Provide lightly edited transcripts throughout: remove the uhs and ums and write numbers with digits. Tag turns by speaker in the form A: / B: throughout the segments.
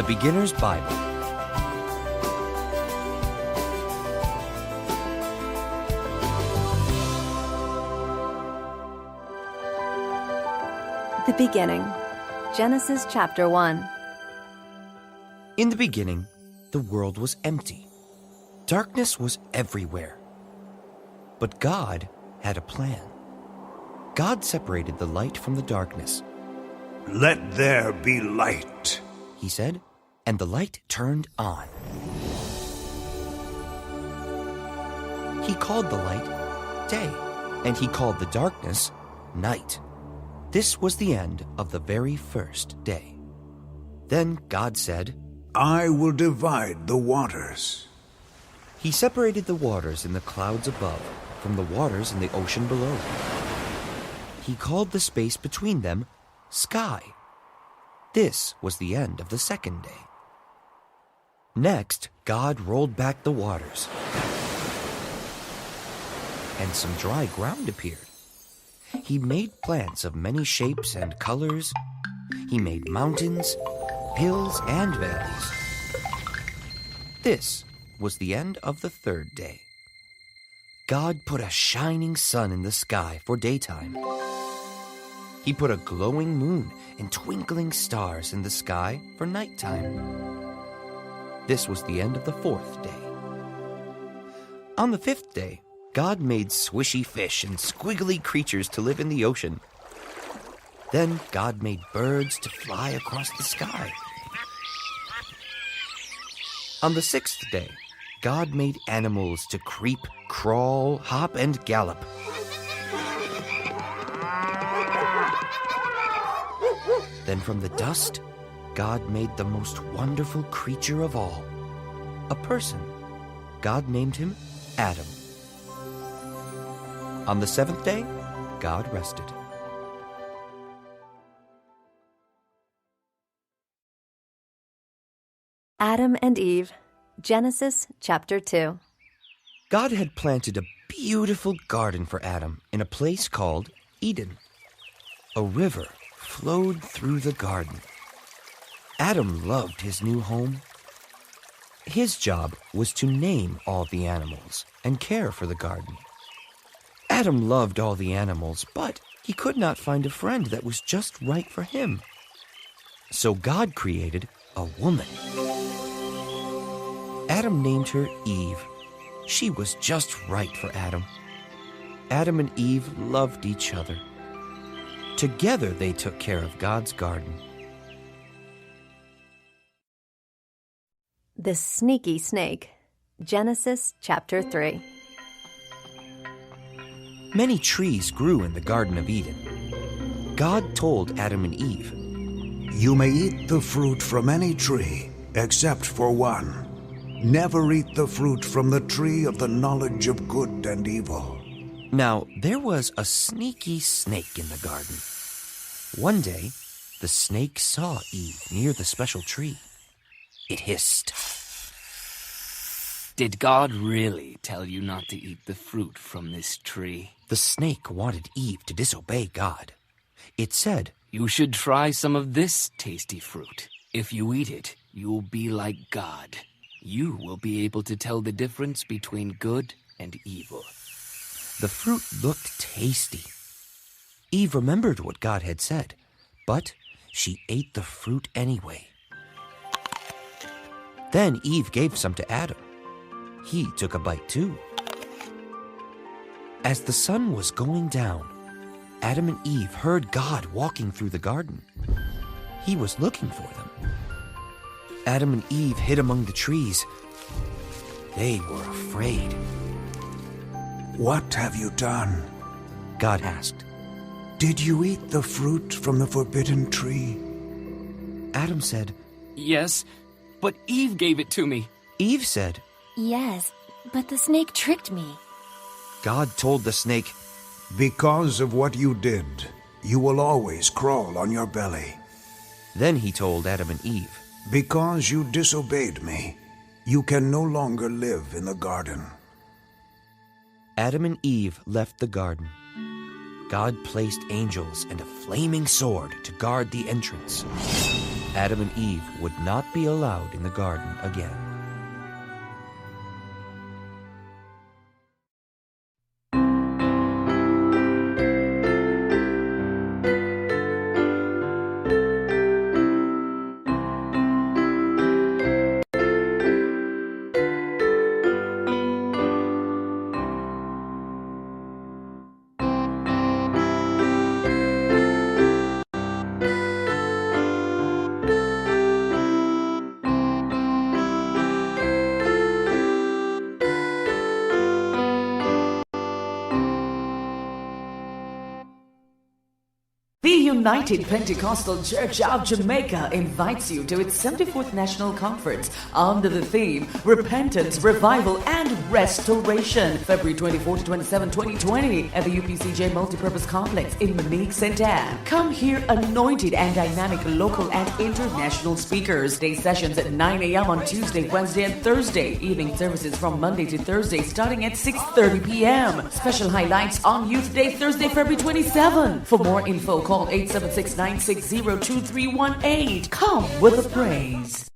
A: The Beginner's Bible.
B: The beginning. Genesis chapter 1.
A: In the beginning, the world was empty. Darkness was everywhere. But God had a plan. God separated the light from the darkness.
C: "Let there be light,"
A: he said, and the light turned on. He called the light day, and he called the darkness night. This was the end of the very first day. Then God said,
C: "I will divide the waters."
A: He separated the waters in the clouds above from the waters in the ocean below. He called the space between them sky. This was the end of the second day. Next, God rolled back the waters, and some dry ground appeared. He made plants of many shapes and colors. He made mountains, hills, and valleys. This was the end of the third day. God put a shining sun in the sky for daytime. He put a glowing moon and twinkling stars in the sky for nighttime. This was the end of the fourth day. On the fifth day, God made swishy fish and squiggly creatures to live in the ocean. Then God made birds to fly across the sky. On the sixth day, God made animals to creep, crawl, hop, and gallop. Then from the dust, God made the most wonderful creature of all, a person. God named him Adam. On the seventh day, God rested.
B: Adam and Eve. Genesis chapter 2.
A: God had planted a beautiful garden for Adam in a place called Eden. A river flowed through the garden. Adam loved his new home. His job was to name all the animals and care for the garden. Adam loved all the animals, but he could not find a friend that was just right for him. So God created a woman. Adam named her Eve. She was just right for Adam. Adam and Eve loved each other. Together they took care of God's garden.
B: The sneaky snake. Genesis chapter 3.
A: Many trees grew in the Garden of Eden. God told Adam and Eve,
C: "You may eat the fruit from any tree, except for one. Never eat the fruit from the tree of the knowledge of good and evil."
A: Now, there was a sneaky snake in the garden. One day, the snake saw Eve near the special tree. It hissed.
D: "Did God really tell you not to eat the fruit from this tree?"
A: The snake wanted Eve to disobey God. It said,
D: "You should try some of this tasty fruit. If you eat it, you'll be like God. You will be able to tell the difference between good and evil."
A: The fruit looked tasty. Eve remembered what God had said, but she ate the fruit anyway. Then Eve gave some to Adam. He took a bite too. As the sun was going down, Adam and Eve heard God walking through the garden. He was looking for them. Adam and Eve hid among the trees. They were afraid.
C: "What have you done?"
A: God asked.
C: "Did you eat the fruit from the forbidden tree?"
A: Adam said,
D: "Yes, but Eve gave it to me."
A: Eve said,
E: "Yes, but the snake tricked me."
A: God told the snake,
C: "Because of what you did, you will always crawl on your belly.
A: Then he told Adam and Eve,
C: Because you disobeyed me, you can no longer live in the garden."
A: Adam and Eve left the garden. God placed angels and a flaming sword to guard the entrance. Adam and Eve would not be allowed in the garden again.
F: The United Pentecostal Church of Jamaica invites you to its 74th National Conference under the theme Repentance, Revival, and Restoration, February 24 to 27, 2020 at the UPCJ Multipurpose Complex in Monique, St. Anne. Come hear anointed and dynamic local and international speakers. Day sessions at 9 a.m. on Tuesday, Wednesday, and Thursday. Evening services from Monday to Thursday starting at 6:30 p.m. Special highlights on Youth Day, Thursday, February 27. For more info, call 876-960-2318. Come with a praise.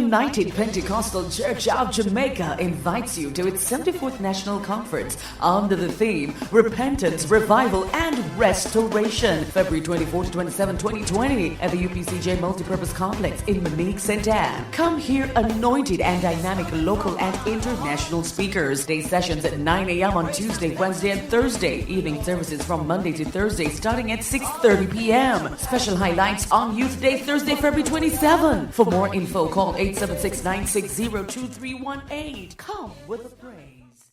F: United Pentecostal Church of Jamaica invites you to its 74th National Conference under the theme Repentance, Revival, and Restoration, February 24 to 27, 2020 at the UPCJ Multipurpose Complex in Monique, St. Anne. Come hear anointed and dynamic local and international speakers. Day sessions at 9 a.m. on Tuesday, Wednesday, and Thursday. Evening services from Monday to Thursday starting at 6:30 p.m. Special highlights on Youth Day, Thursday, February 27. For more info, call 876-960-2318. Come with a praise.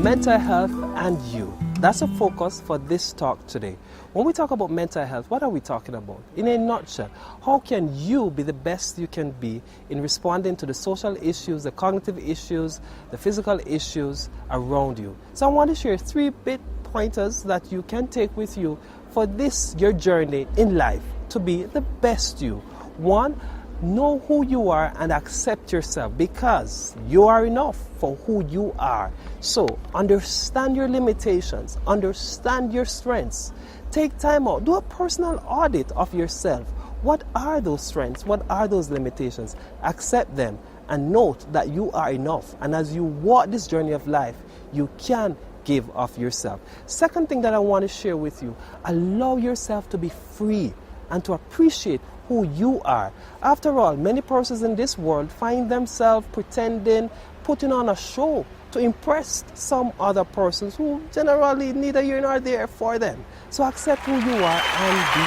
G: Mental health and you. That's a focus for this talk today. When we talk about mental health, what are we talking about? In a nutshell, how can you be the best you can be in responding to the social issues, the cognitive issues, the physical issues around you? So I want to share 3 bit pointers that you can take with you for this, your journey in life, to be the best you. 1, know who you are and accept yourself, because you are enough for who you are. So understand your limitations, understand your strengths. Take time out, do a personal audit of yourself. What are those strengths? What are those limitations? Accept them and note that you are enough. And as you walk this journey of life, you can give of yourself. Second thing that I want to share with you, allow yourself to be free and to appreciate who you are. After all, many persons in this world find themselves pretending, putting on a show to impress some other persons who generally neither here nor there for them. So accept who you are and be